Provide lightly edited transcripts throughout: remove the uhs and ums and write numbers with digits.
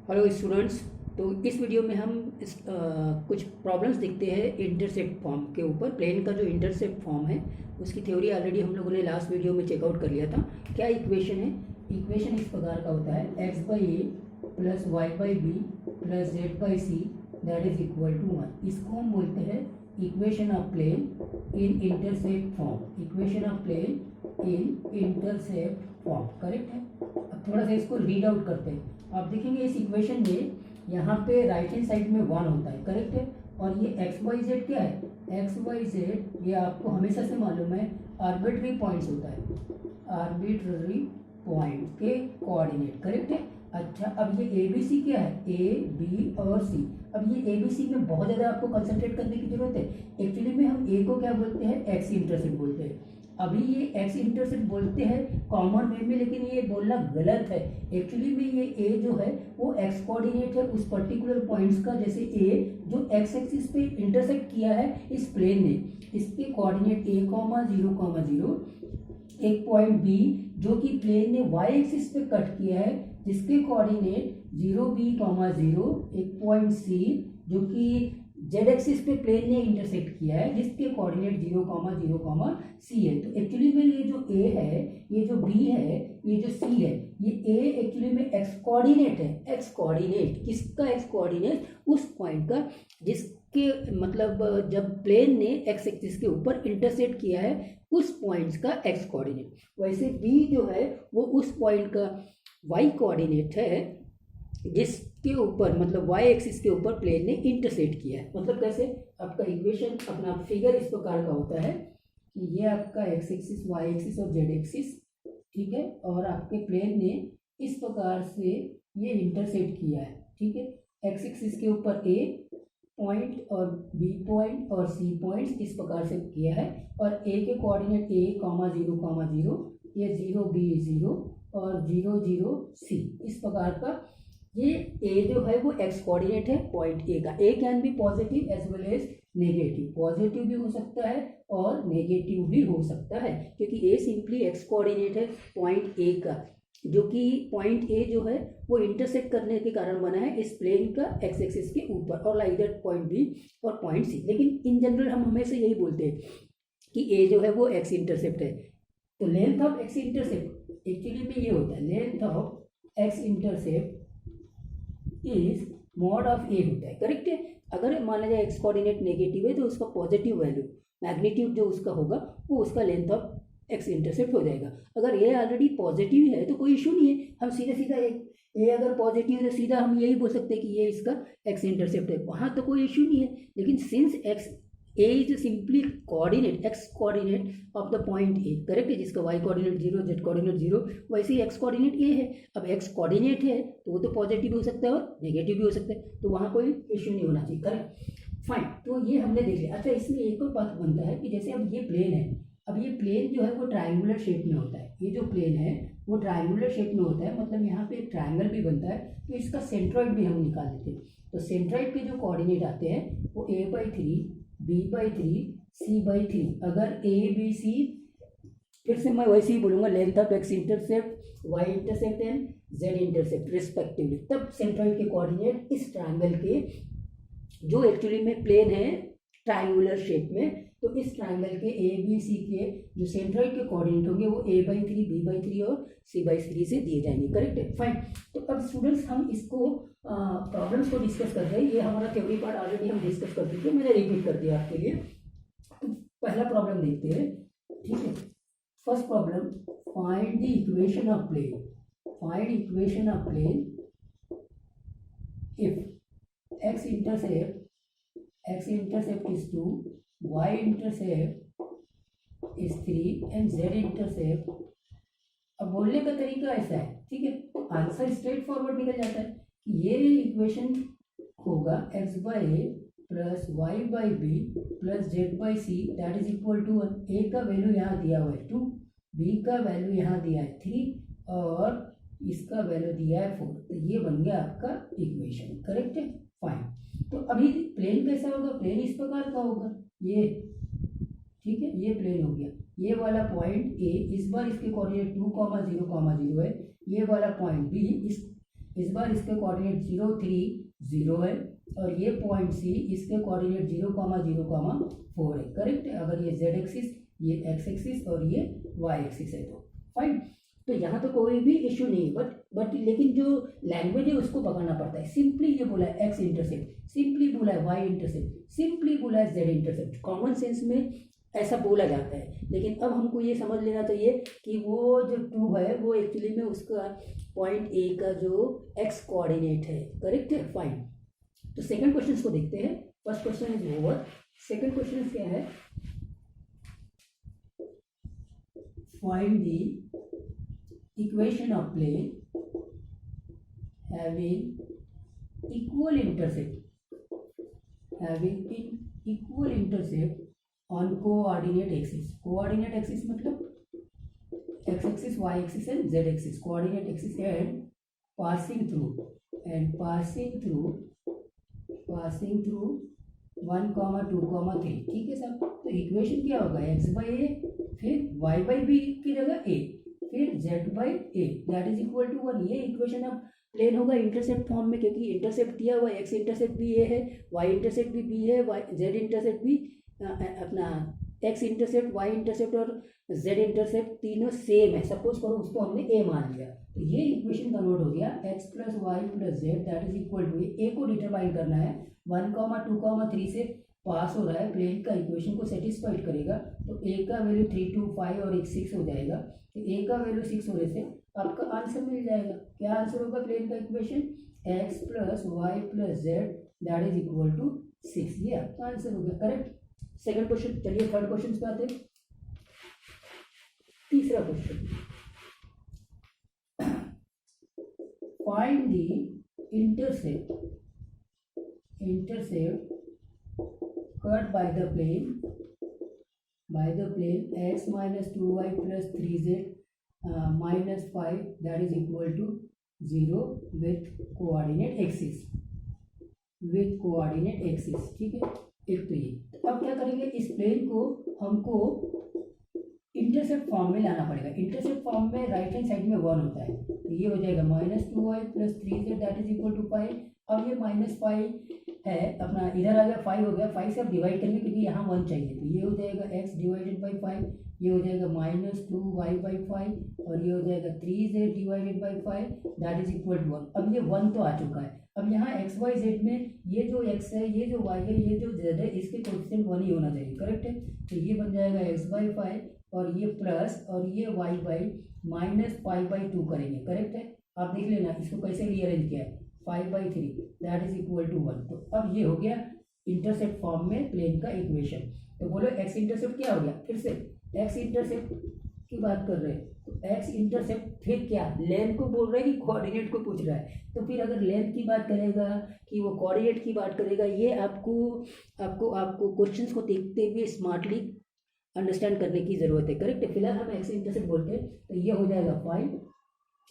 Hello students. तो इस video में हम कुछ प्रॉब्लम्स देखते हैं इंटरसेप्ट फॉर्म के ऊपर। प्लेन का जो इंटरसेप्ट फॉर्म है उसकी थ्योरी ऑलरेडी हम लोगों ने लास्ट वीडियो में चेकआउट कर लिया था। क्या इक्वेशन है? इक्वेशन इस प्रकार का होता है x/a plus y/b plus z/c that is equal to 1। इसको हम बोलते हैं equation of plane in intercept form. Equation of plane in intercept form correct है। अब थोड़ा सा इसको रीड आउट करते हैं। आप देखेंगे इस इक्वेशन में यहाँ पे राइट हैंड साइड में 1 होता है करेक्ट है। और ये एक्स वाई जेड क्या है? एक्स वाई जेड ये आपको हमेशा से मालूम है आर्बिट्ररी पॉइंट्स होता है, आर्बिट्ररी पॉइंट के कोऑर्डिनेट करेक्ट है। अच्छा, अब ये ए बी सी क्या है? ए बी और सी। अब ये ए बी सी में बहुत ज़्यादा आपको कंसंट्रेट करने की जरूरत है। एक्चुअली में हम ए को क्या बोलते हैं? एक्स इंटरसेप्ट बोलते हैं। अभी ये एक्स इंटरसेप्ट बोलते हैं कॉमन वे में, लेकिन ये बोलना गलत है। एक्चुअली में ये ए जो है वो एक्स कोऑर्डिनेट है उस पर्टिकुलर पॉइंट्स का। जैसे ए जो एक्स एक्सिस पे इंटरसेक्ट किया है इस प्लेन ने, इसके coordinate A comma zero comma zero. एक पॉइंट बी जो कि प्लेन ने वाई एक्सिस पे कट किया है जिसके coordinate zero B comma zero. एक पॉइंट सी जो कि जेड एक्सिस पे प्लेन ने इंटरसेक्ट किया है जिसके कोऑर्डिनेट जीरो कॉमा सी है। तो एक्चुअली में ये जो ए है, ये जो बी है, ये जो सी है, ये ए एक्चुअली में एक्स कोऑर्डिनेट है। एक्स कोऑर्डिनेट किसका? एक्स कोऑर्डिनेट उस पॉइंट का जिसके मतलब जब प्लेन ने एक्स एक्सिस के ऊपर इंटरसेक्ट किया है उस पॉइंट्स का एक्स कोऑर्डिनेट। वैसे बी जो है वो उस पॉइंट का वाई कोऑर्डिनेट है जिसके ऊपर मतलब वाई एक्सिस के ऊपर प्लेन ने इंटरसेक्ट किया है। मतलब कैसे? आपका इक्वेशन अपना फिगर इस प्रकार का होता है कि ये आपका एक्स एक्सिस, वाई एक्सिस और जेड एक्सिस, ठीक है। और आपके प्लेन ने इस प्रकार से ये इंटरसेक्ट किया है, ठीक है। एक्स एक्सिस के ऊपर ए पॉइंट और बी पॉइंट और सी पॉइंट्स इस प्रकार से किया है। और ए के कोऑर्डिनेट ए कॉमा जीरो, ये जीरो बी जीरो और जीरो जीरो सी। इस प्रकार का ये ए जो है वो एक्स कोऑर्डिनेट है पॉइंट ए का। A can be positive as well as negative. Positive भी हो सकता है और नेगेटिव भी हो सकता है क्योंकि ए सिंपली एक्स कोऑर्डिनेट है पॉइंट ए का, जो कि पॉइंट ए जो है वो इंटरसेक्ट करने के कारण बना है इस प्लेन का एक्स एक्सिस के ऊपर, और लाइक दैट पॉइंट बी और पॉइंट सी। लेकिन इन जनरल हम हमेशा यही बोलते हैं कि ए जो है वो एक्स इंटरसेप्ट है। तो length of x intercept actually में ये होता है, length of x intercept is mod of A होता है करेक्ट है। अगर माना जाए एक्स कोऑर्डिनेट नेगेटिव है तो उसका पॉजिटिव वैल्यू मैग्नीट्यूड जो उसका होगा वो उसका लेंथ ऑफ एक्स इंटरसेप्ट हो जाएगा। अगर ये ऑलरेडी पॉजिटिव है तो कोई इशू नहीं है, हम सीधा सीधा ए अगर पॉजिटिव है तो सीधा हम यही बोल सकते हैं कि ये इसका एक्स इंटरसेप्ट है, वहाँ तो कोई इशू नहीं है। लेकिन since X A is simply coordinate, X coordinate of the point A correct है, जिसका Y coordinate zero, Z coordinate zero, वैसे ही एक्स कोऑर्डिनेट ए है। अब एक्स कोऑर्डिनेट है तो वो तो पॉजिटिव भी हो सकता है और नेगेटिव भी हो सकता है, तो वहाँ कोई इश्यू नहीं होना चाहिए करेक्ट फाइन। तो ये हमने देख लिया। अच्छा, इसमें एक और बात बनता है कि जैसे अब ये प्लेन है, अब ये प्लेन जो है वो ट्रायंगुलर शेप में होता है। ये जो प्लेन है वो ट्रायंगुलर शेप में होता है, मतलब यहाँ पे एक ट्रायंगल भी बनता है, तो इसका सेंट्रॉइड भी हम निकाल लेते हैं। तो सेंट्रॉइड के जो कोऑर्डिनेट आते हैं वो a/3 b/3 c/3। अगर ए बी सी, फिर से मैं वैसे ही बोलूँगा, length of x intercept, Y intercept and Z intercept respectively, तब सेंट्रॉइड के कोऑर्डिनेट इस ट्रायंगल के जो एक्चुअली में प्लेन है ट्रायंगुलर शेप में, तो इस ट्रायंगल के ए बी सी के जो सेंट्रॉइड के कोऑर्डिनेट होंगे वो a/3 b/3 और c/3 से दिए जाएंगे करेक्ट है फाइन। तो अब स्टूडेंट्स हम इसको प्रॉब्लम्स को डिस्कस कर रहे हैं। ये हमारा थ्योरी पार्ट ऑलरेडी हम डिस्कस कर चुके हैं, मैंने रिपीट कर दिया आपके लिए। तो पहला प्रॉब्लम देखते हैं, ठीक है। First problem, find the equation of plane. Find equation of plane if x intercept is 2, y intercept is 3 and z intercept। अब बोलने का तरीका ऐसा है, ठीक है, तो आंसर स्ट्रेट फॉरवर्ड निकल जाता है कि ये इक्वेशन होगा x/a plus y/b plus z/c that is equal to 1। a का वैल्यू यहाँ दिया हुआ है 2, b का वैल्यू यहाँ दिया है 3 और इसका वैल्यू दिया है 4। तो ये बन गया आपका इक्वेशन करेक्ट है फाइन। तो अभी प्लेन कैसा होगा? प्लेन इस प्रकार का होगा, ये ठीक है, ये प्लेन हो गया। ये वाला पॉइंट ए, इस बार इसके कोऑर्डिनेट 2, 0, 0 है। ये वाला पॉइंट बी, इस इस बार इसके कोऑर्डिनेट 0 3 0 है और ये पॉइंट सी इसके कोऑर्डिनेट 0 0 4 है। करेक्ट है। अगर ये जेड एक्सिस, ये एक्स एक्सिस और ये वाई एक्सिस है तो फाइन। तो यहाँ तो कोई भी इश्यू नहीं है, बट लेकिन जो लैंग्वेज है उसको पकड़ना पड़ता है। सिंपली ये बोला है एक्स इंटरसेप्ट, सिंपली बोला है वाई इंटरसेप्ट, सिंपली बोला है जेड इंटरसेप्ट। कॉमन सेंस में ऐसा बोला जाता है, लेकिन अब हमको ये समझ लेना चाहिए कि वो जो 2 है वो एक्चुअली में उसका पॉइंट ए का जो एक्स कोऑर्डिनेट है। करेक्ट है, फाइन। तो सेकंड क्वेश्चन को देखते हैं। First question is over. Second question क्या है, find the equation of plane having equal intercept on coordinate axis। coordinate axis मतलब x axis, y axis and z axis, coordinate axis, and passing through 1 2 3। ठीक है साहब। तो equation क्या होगा, x by ए फिर y बाई बी की जगह a फिर z by A that is equal to 1। ये इक्वेशन अब प्लेन होगा इंटरसेप्ट फॉर्म में, क्योंकि इंटरसेप्ट दिया हुआ एक्स इंटरसेप्ट भी ए है, वाई इंटरसेप्ट भी बी है, वाई जेड इंटरसेप्ट भी अपना एक्स इंटरसेप्ट, वाई इंटरसेप्ट और जेड इंटरसेप्ट तीनों सेम है। सपोज करो उसको हमने ए मान लिया, तो ये इक्वेशन कन्वर्ट हो गया x plus y plus z that is equal to A को डिटरमाइन करना है 1 2 3 से पास हो रहा है, प्लेन का इक्वेशन को सेटिस्फाइड करेगा। तो ए का वैल्यू 3 2 5 और 6 हो जाएगा। तो ए का वैल्यू 6 होने से आपका आंसर मिल जाएगा। क्या आंसर होगा प्लेन का equation, x plus y plus z that is equal to 6। ये आपका आंसर हो गया। करेक्ट। Second question. चलिए थर्ड क्वेश्चन पे आते हैं। तीसरा question, find the intercept cut by the plane x minus 2y plus 3z minus 5 that is equal to 0 with coordinate axis। ठीक है। एक तो ये, अब क्या करेंगे, इस प्लेन को हमको इंटरसेप्ट फॉर्म में लाना पड़ेगा। इंटरसेप्ट फॉर्म में राइट हैंड साइड में 1 होता है, तो ये हो जाएगा -2y plus 3z that is equal to 5। अब ये -5 है अपना, इधर आ गया 5 हो गया, 5 से अब डिवाइड करेंगे क्योंकि यहाँ 1 चाहिए, तो ये हो जाएगा x डिवाइडेड बाई 5, ये हो जाएगा -2y बाई 5 और ये हो जाएगा 3z divided by 5 that is equal to 1। अब ये 1 तो आ चुका है। अब यहाँ एक्स वाई जेड में ये जो x है, ये जो y है, ये जो z है, इसके कोएफिशिएंट 1 ही होना चाहिए। करेक्ट है। तो ये बन जाएगा x बाई 5 और ये प्लस और ये y बाई -5/2 करेंगे। करेक्ट है। आप देख लेना इसको कैसे रीअरेंज किया है, 5/3 दैट इज इक्वल टू 1। तो अब ये हो गया इंटरसेप्ट फॉर्म में प्लेन का इक्वेशन। तो बोलो एक्स इंटरसेप्ट क्या हो गया, फिर से एक्स इंटरसेप्ट की बात कर रहे हैं, तो एक्स इंटरसेप्ट फिर क्या, लेंथ को बोल रहे हैं कि कोऑर्डिनेट को पूछ रहा है। तो फिर अगर लेंथ की बात करेगा कि वो कोऑर्डिनेट की बात करेगा, ये आपको क्वेश्चंस को देखते हुए स्मार्टली अंडरस्टैंड करने की ज़रूरत है। करेक्ट है। फिलहाल हम एक्स इंटरसेप्ट बोलते हैं तो ये हो जाएगा 5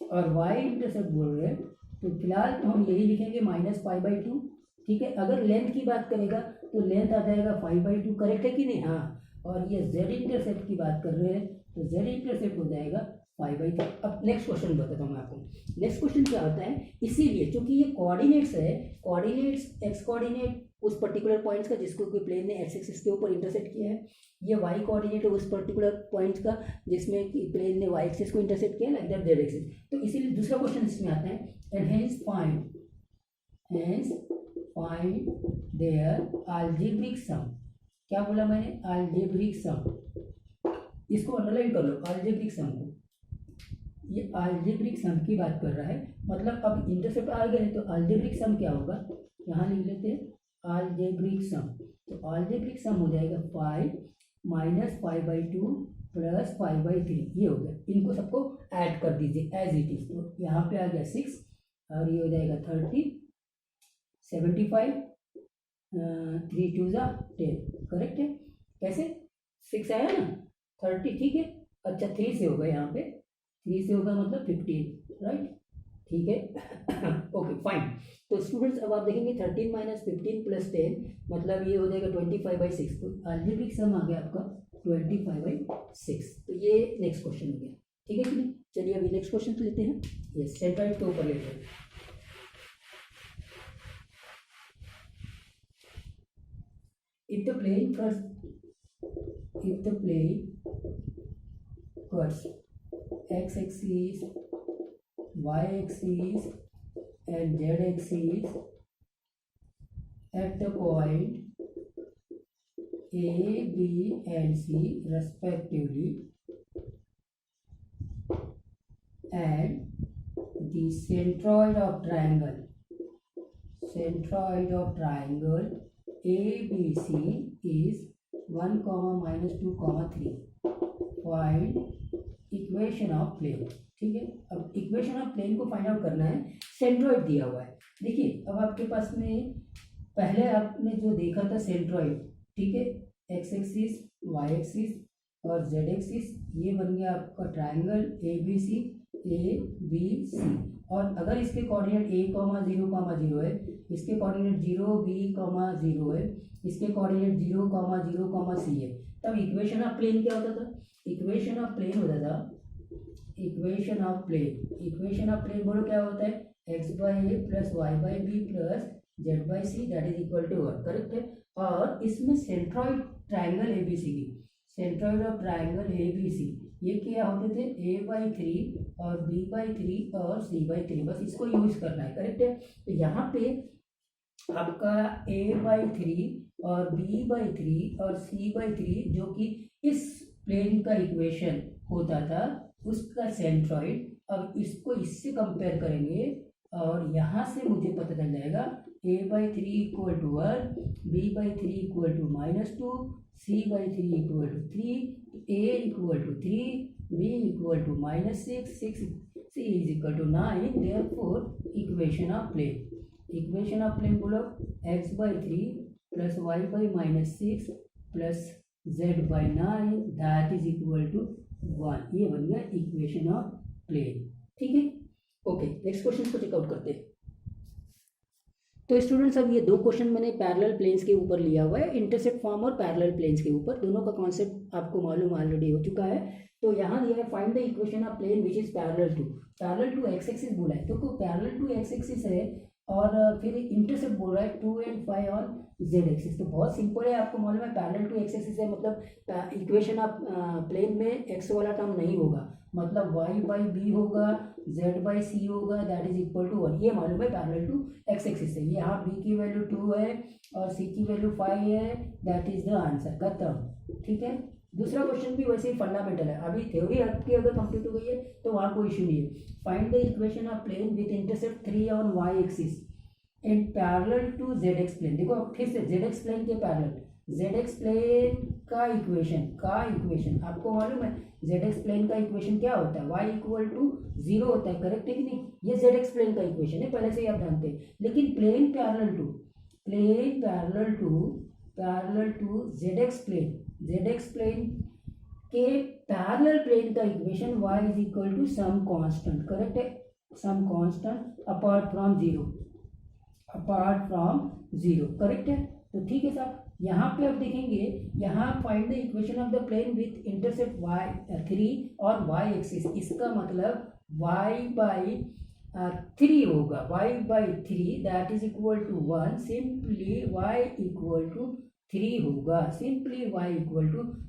और वाई इंटरसेप्ट बोल रहे हैं तो फिलहाल तो हम यही लिखेंगे -5/2। ठीक है। अगर लेंथ की बात करेगा तो लेंथ आ जाएगा 5/2। करेक्ट है कि नहीं, हाँ। और ये जेड इंटरसेप्ट की बात कर रहे हैं तो जेड इंटरसेप्ट हो जाएगा 5/3। अब नेक्स्ट क्वेश्चन बताता हूँ मैं आपको। नेक्स्ट क्वेश्चन क्या होता है, इसीलिए क्योंकि ये कोऑर्डिनेट्स है, कोऑर्डिनेट्स एक्स कोऑर्डिनेट उस पर्टिकुलर पॉइंट्स का जिसको कि प्लेन ने एक्स एक्सिस के ऊपर इंटरसेप्ट किया है, ये वाई कोऑर्डिनेट है उस पर्टिकुलर पॉइंट्स का जिसमें कि प्लेन ने वाई एक्सिस को इंटरसेप्ट किया, लाइक दैट जेड एक्सिस। तो इसीलिए दूसरा क्वेश्चन इसमें आता है, and hence find their algebraic sum. क्या बोला मैंने, अलजेब्रिक सम। इसको अंडरलाइन कर लो, अलजेब्रिक सम को। ये अलजेब्रिक सम की बात कर रहा है, मतलब अब इंटरसेप्ट आ गए तो अलजेब्रिक सम क्या होगा, यहाँ लिख लेते हैं अलजेब्रिक सम। तो अलजेब्रिक सम हो जाएगा 5 -5/2 प्लस 5/3। ये हो गया। इनको सबको ऐड कर दीजिए एज इट इज। तो यहाँ पे आ गया 6 और ये हो जाएगा 30 75 3 2 10। करेक्ट है। कैसे 6 आया ना, 30 ठीक है। अच्छा 3 से होगा, यहाँ पे 3 से होगा मतलब 15, राइट। ठीक है। Okay fine. तो स्टूडेंट्स अब आप देखेंगे 13 - 15 + 10 मतलब ये हो जाएगा 25/6। तो अलजेब्रिक सम आ गया आपका 25/6। तो ये नेक्स्ट क्वेश्चन हो गया। ठीक है कि नहीं। चलिए अभी नेक्स्ट क्वेश्चन लेते हैं। ये सेंट्राइड के ऊपर लेते हैं। if the plane cuts x-axis, y-axis and z-axis at the point A, B and C respectively, and the centroid of triangle ABC is 1, -2, 3. Find equation of plane. ठीक है, अब इक्वेशन ऑफ प्लेन को find out करना है। Centroid दिया हुआ है। देखिए अब आपके पास में पहले आपने जो देखा था सेंट्रॉइड, ठीक है, एक्स एक्सिस, वाई एक्सिस और जेड एक्सिस, ये बन गया आपका ट्राइंगल ए बी सी। और अगर इसके कोऑर्डिनेट a, 0, है, इसके कोऑर्डिनेट 0, b, 0 है, इसके कोऑर्डिनेट 0, 0, c है, तब इक्वेशन ऑफ प्लेन क्या होता था? इक्वेशन ऑफ प्लेन बोलो क्या होता है? x/a plus y/b plus z/c that is equal to 1। Correct है। और इसमें सेंट्रॉइड ट्राइंगल ABC ये क्या होते थे? a/3 और b/3 और c/3, बस इसको यूज करना है। करेक्ट है। तो यहाँ पे आपका a/3 और b/3 और c/3 जो कि इस प्लेन का इक्वेशन होता था उसका सेंट्रॉइड, अब इसको इससे कंपेयर करेंगे और यहाँ से मुझे पता चल जाएगा a/3 equal to 1, b/3 equal to -2, c/3 equal to 3, a equal to 3, b equal to -6, c is equal to 9। Therefore equation of plane बोलो x/3 plus y/-6 plus z/9 that is equal to 1। ये बन गया equation of plane. ठीक है, okay, next question को check out करते हैं। तो स्टूडेंट्स अब ये दो क्वेश्चन मैंने पैरेलल प्लेन्स के ऊपर लिया हुआ है, इंटरसेप्ट फॉर्म और पैरेलल प्लेन्स के ऊपर। दोनों का कॉन्सेप्ट आपको मालूम ऑलरेडी हो चुका है। तो यहाँ दिया है find the equation of plane which is parallel to x axis बोला है, तो पैरेलल टू एक्स एक्सिस है और फिर इंटरसेप्ट बोल रहा है 2 and 5 ऑन जेड एक्सिस। तो बहुत सिंपल है, आपको मालूम है पैरेलल टू एक्स एक्सिस है, मतलब इक्वेशन ऑफ प्लेन में एक्स वाला टर्म नहीं होगा, मतलब y/b होगा, z/c होगा, दैट इज इक्वल टू 1। ये मालूम है पैरेलल टू एक्स एक्सिस है। यहाँ b की वैल्यू 2 है और c की वैल्यू 5 है, दैट इज द आंसर। खत्म। ठीक है, दूसरा क्वेश्चन भी वैसे ही फंडामेंटल है। अभी थ्योरी आपकी अगर कंप्लीट हो गई है तो वहाँ कोई इशू नहीं है। Find the equation of plane with intercept 3 on y axis and parallel to zx plane. देखो फिर से zx प्लेन के पैरेलल, zx प्लेन का इक्वेशन आपको मालूम है zx प्लेन का इक्वेशन क्या होता है? y इक्वल टू 0 होता है। करेक्ट है कि नहीं? ये zx प्लेन का इक्वेशन है, पहले से ही आप जानते हैं। लेकिन plane parallel to zx plane के पैरेलल प्लेन का equation y is equal to some constant. Correct है, some constant apart from zero. Correct है। तो ठीक है साहब, यहाँ पे आप देखेंगे, यहाँ find the equation of the plane with intercept y3 और y एक्सिस। इसका मतलब y/3 होगा, y/3 that is equal to 1। Simply y equal to 3 होगा,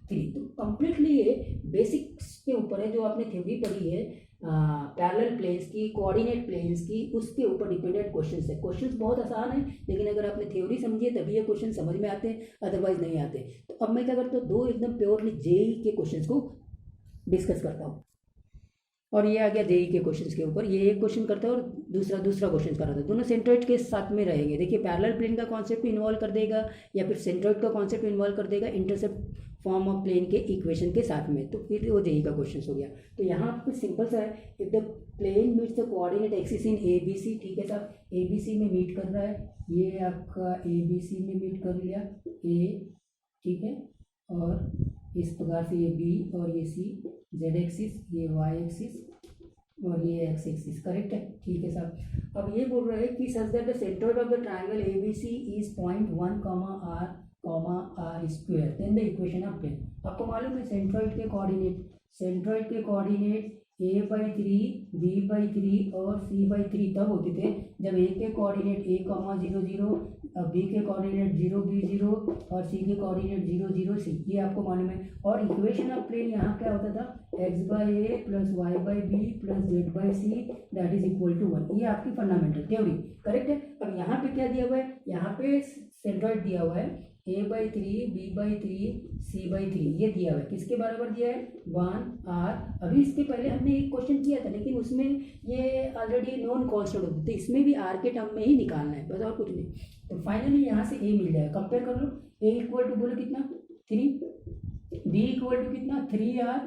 तो कंप्लीटली ये बेसिक्स के ऊपर है, जो आपने थ्योरी पढ़ी है पैरेलल प्लेन्स की, कोऑर्डिनेट प्लेन्स की, उसके ऊपर डिपेंडेंट क्वेश्चंस है। क्वेश्चंस बहुत आसान है, लेकिन अगर आपने थ्योरी समझी तभी ये क्वेश्चन समझ में आते हैं, अदरवाइज नहीं आते। तो अब मैं क्या करता हूँ, दो एकदम प्योरली जेई के क्वेश्चंस को डिस्कस करता हूँ। और ये आ गया जेई के क्वेश्चंस के ऊपर, ये एक क्वेश्चन करता है और दूसरा क्वेश्चन कर रहा था। दोनों सेंट्रॉइड के साथ में रहेंगे। देखिए पैरेलल प्लेन का कॉन्सेप्ट इन्वॉल्व कर देगा या फिर सेंट्रॉइड का कॉन्सेप्ट इन्वॉल्व कर देगा इंटरसेप्ट फॉर्म ऑफ प्लेन के इक्वेशन के साथ में, तो फिर वो जेई का क्वेश्चन हो गया। तो यहाँ पे सिंपल सा है, if the plane meets the coordinate axis in A B C. ठीक है साहब, ए बी सी में मीट कर रहा है, ये आपका ए बी सी में मीट कर लिया ए, ठीक है, और इस प्रकार से ये बी और ये सी, जेड एक्सिस, ये वाई एक्सिस और ये एक्स एक्सिस। करेक्ट है, ठीक है साहब। अब ये बोल रहे हैं कि such that the centroid of the triangle A B C is 0.1, r square, then the equation of plane. आपको मालूम है सेंट्रॉइड के कोऑर्डिनेट a/3 b/3 और c/3 तब होते थे जब a के कोऑर्डिनेट a, 0 0, b के कोऑर्डिनेट 0 b 0 और c के कोऑर्डिनेट 0 0 c। ये आपको मालूम है। और इक्वेशन ऑफ प्लेन यहाँ क्या होता था, x/a plus y/b plus z/c that is equal to 1। ये आपकी फंडामेंटल थ्योरी, करेक्ट है। अब यहाँ पे क्या दिया हुआ है, यहाँ पे सेंट्रॉइड दिया हुआ है a/3 b/3 c/3, ये दिया हुआ है। किसके बराबर दिया है, 1 r। अभी इसके पहले हमने एक क्वेश्चन किया था लेकिन उसमें ये ऑलरेडी नॉन कांस्टेंट होते थे, इसमें भी r के टर्म में ही निकालना है, बस और कुछ नहीं। तो फाइनली यहाँ से a मिल जाएगा। कंपेयर कर लो, a इक्वल टू बोलो कितना 3, b इक्वल टू कितना 3r,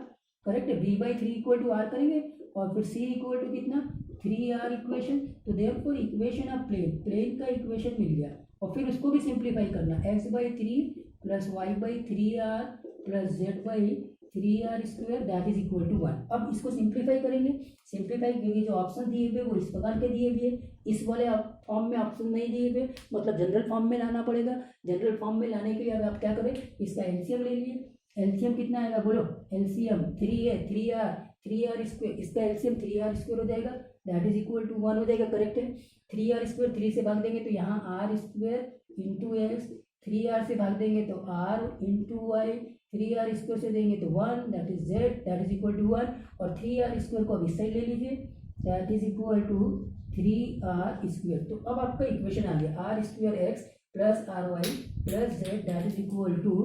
करेक्ट है। b/3 इक्वल टू r करेंगे और फिर c इक्वल टू कितना 3r इक्वेशन। तो देयरफॉर इक्वेशन ऑफ प्लेन का इक्वेशन मिल गया। और फिर उसको भी सिंप्लीफाई करना, x/3 plus y/3r plus z/3r square that is equal to 1। अब इसको सिंप्लीफाई करेंगे, सिंप्लीफाई क्योंकि जो ऑप्शन दिए हुए वो इस प्रकार के दिए हुए, इस वाले फॉर्म में ऑप्शन नहीं दिए हुए, मतलब जनरल फॉर्म में लाना पड़ेगा। जनरल फॉर्म में लाने के लिए अब आप क्या करें, इसका एलसीएम ले लिए। एलसीएम कितना आएगा बोलो, एलसीएम 3 है 3r स्क्वायर, इसका एलसीएम 3r स्क्वायर हो जाएगा दैट इज इक्वल टू 1 हो जाएगा, करेक्ट है। 3r स्क्वायर 3 से भाग देंगे तो यहाँ r square into x, 3r से भाग देंगे तो r into Y, 3r square से देंगे तो 1 that is z that is equal to 1। और 3r स्क्वायर को अब इस साइड ले लीजिए that is equal to 3r square. तो अब आपका इक्वेशन आ गया r square x plus r y plus z that is equal to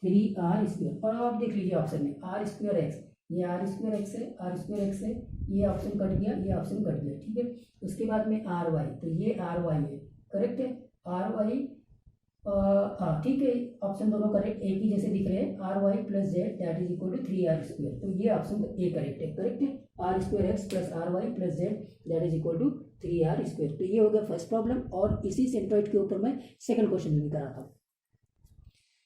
3r square. और अब आप देख लीजिए ऑप्शन में r स्क्वायर एक्स, ये r स्क्वायर एक्स है, r स्क्वायर एक्स है, ये ऑप्शन कट गया, ये ऑप्शन कट गया, ठीक है। उसके बाद में आर वाई, तो ये आर वाई है, करेक्ट है। आर वाई हाँ ठीक है, ऑप्शन दोनों करेक्ट एक ही जैसे दिख रहे हैं। R y plus z that is equal to 3r square, तो ये ऑप्शन ए करेक्ट है, करेक्ट है। R square x plus r y plus z that is equal to 3r square. तो ये हो गया फर्स्ट प्रॉब्लम। और इसी सेंट्रॉइड के ऊपर मैं सेकंड क्वेश्चन भी करा था।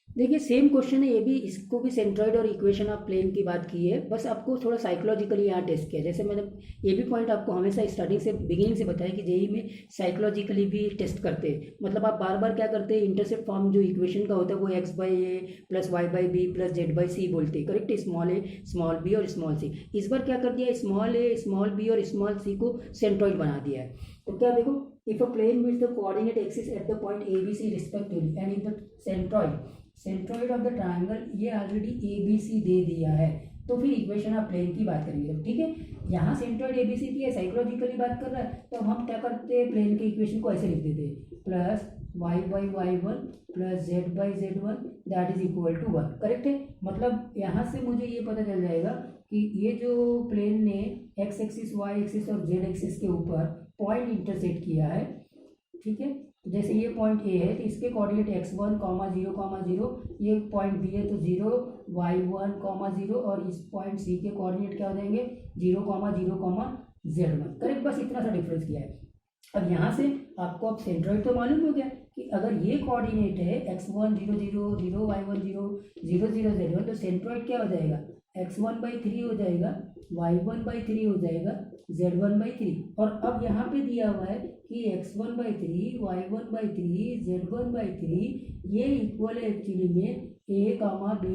देखिए सेम क्वेश्चन है ये भी, इसको भी सेंट्रॉइड और इक्वेशन ऑफ प्लेन की बात की है, बस आपको थोड़ा साइकोलॉजिकली यहाँ टेस्ट किया। जैसे मैंने ये भी पॉइंट आपको हमेशा स्टार्टिंग से बिगिनिंग से बताया कि जेईई में साइकोलॉजिकली भी टेस्ट करते हैं। मतलब आप बार बार क्या करते हैं, इंटरसेप्ट फॉर्म जो इक्वेशन का होता है वो x/a plus y/b plus z/c बोलते हैं, correct. Small a small b और स्मॉल c। इस बार क्या कर दिया, स्मॉल a स्मॉल b और स्मॉल c को सेंट्रॉइड बना दिया है। तो क्या देखो, if a plane meets the coordinate axis at the point a b c respectively and if the centroid of the triangle, ये ऑलरेडी ए बी सी दे दिया है, तो फिर इक्वेशन ऑफ प्लेन की बात करेंगे। ठीक है, यहाँ सेंट्रॉइड ए बी सी की है, साइकोलॉजिकली बात कर रहा है, तो अब हम क्या करते हैं, प्लेन के इक्वेशन को ऐसे लिख देते हैं, plus y/y1 plus z/z1 that is equal to 1, correct है। मतलब यहाँ से मुझे ये पता चल जाएगा कि ये जो प्लेन ने x एक्सिस y एक्सिस और z एक्सिस के ऊपर पॉइंट इंटरसेक्ट किया है, ठीक है। जैसे ये पॉइंट ए है तो इसके कोऑर्डिनेट x1, 0, 0, ये पॉइंट बी है तो 0, y1, 0 और इस पॉइंट सी के कोऑर्डिनेट क्या हो जाएंगे 0, 0, z1, करेक्ट। बस इतना सा डिफरेंस किया है। अब यहाँ से आपको अब सेंट्रॉइड तो मालूम हो गया कि अगर ये कोऑर्डिनेट है x1, 0, 0, 0, y1, 0, 0, 0, z1, तो सेंट्रॉइड क्या हो जाएगा x1/3 हो जाएगा, y1/3 हो जाएगा, z1/3। और अब यहाँ पे दिया हुआ है कि x1/3, y1/3, z1/3 ये इक्वल है एक्चुअली में a, b,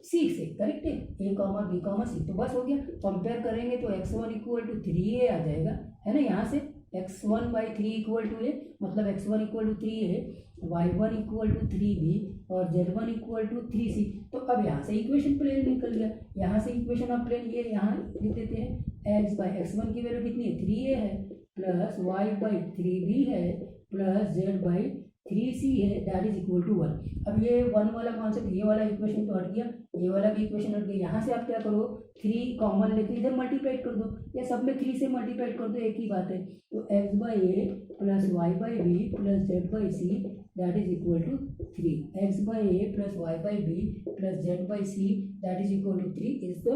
c से, करेक्ट है, a, b, c। तो बस हो गया। कंपेयर करेंगे तो x1 इक्वल टू 3a आ जाएगा, है ना। यहाँ से x1/3 इक्वल टू a, मतलब x1 equal to 3a, y1 equal to 3b और z1 इक्वल टू 3c। तो अब यहाँ से इक्वेशन प्लेन निकल गया। यहाँ से इक्वेशन ऑफ प्लेन ये यहाँ लिख देते हैं, x/x1 की वैल्यू कितनी है 3a है, प्लस y/3b है, प्लस z/3c है, दैट इज इक्वल टू 1। अब ये 1 वाला कॉन्सेप्ट, ये वाला इक्वेशन तो हट गया, ये वाला भी इक्वेशन हट गया। यहाँ से आप क्या करो, 3 कॉमन लेके इधर मल्टीप्लाइड कर दो, या सब में 3 से मल्टीप्लाइड कर दो, एक ही बात है। तो x/a plus y/b plus z/c that is equal to 3, x/a plus y/b plus z/c that is equal to 3 is the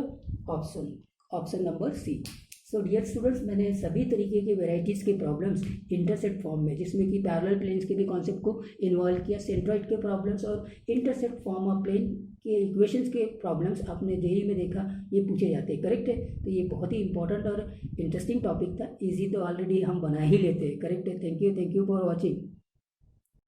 option number C. So dear students, मैंने सभी तरीके के वेराइटीज़ के प्रॉब्लम्स इंटरसेप्ट फॉर्म में, जिसमें कि पैरेलल प्लेन्स के भी कॉन्सेप्ट को इन्वॉल्व किया, सेंट्रॉइड के प्रॉब्लम्स और इंटरसेप्ट फॉर्म ऑफ प्लेन के इक्वेशंस के प्रॉब्लम्स आपने जेईई में देखा, ये पूछे जाते हैं, करेक्ट है। तो ये बहुत ही इंपॉर्टेंट और इंटरेस्टिंग टॉपिक था। ईजी तो ऑलरेडी हम बना ही लेते हैं, करेक्ट है। Thank you for watching.